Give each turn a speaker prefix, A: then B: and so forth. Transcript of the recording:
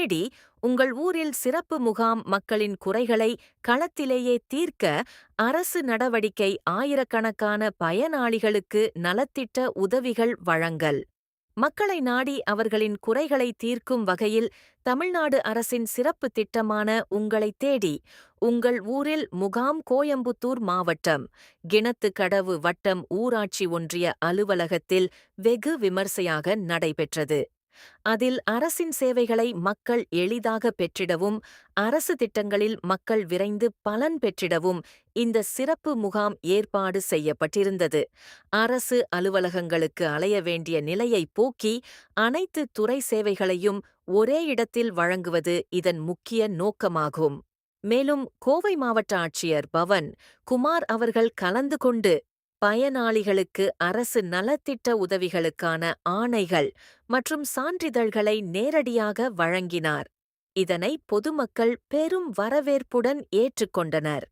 A: தேடி உங்கள் ஊரில் சிறப்பு முகாம் மக்களின் குறைகளை களத்திலேயே தீர்க்க அரசு நடவடிக்கை ஆயிரக்கணக்கான பயனாளிகளுக்கு நலத்திட்ட உதவிகள் வழங்கல். மக்களை நாடி அவர்களின் குறைகளை தீர்க்கும் வகையில் தமிழ்நாடு அரசின் சிறப்பு திட்டமான உங்களை தேடி உங்கள் ஊரில் முகாம் கோயம்புத்தூர் மாவட்டம் கிணத்துக்கடவு வட்டம் ஊராட்சி ஒன்றிய அலுவலகத்தில் வெகு விமர்சையாக நடைபெற்றது. அதில் அரசின் சேவைகளை மக்கள் எளிதாக பெற்றிடவும் அரசு திட்டங்களில் மக்கள் விரைந்து பலன் பெற்றிடவும் இந்த சிறப்பு முகாம் ஏற்பாடு செய்யப்பட்டிருந்தது. அரசு அலுவலகங்களுக்கு அலைய வேண்டிய நிலையை போக்கி அனைத்து துறை சேவைகளையும் ஒரே இடத்தில் வழங்குவது இதன் முக்கிய நோக்கமாகும். மேலும் கோவை மாவட்ட ஆட்சியர் பவன் குமார் அவர்கள் கலந்து கொண்டு பயனாளிகளுக்கு அரசு நலத்திட்ட உதவிகளுக்கான ஆணைகள் மற்றும் சான்றிதழ்களை நேரடியாக வழங்கினார். இதனை பொதுமக்கள் பெரும் வரவேற்புடன் ஏற்றுக்கொண்டனர்.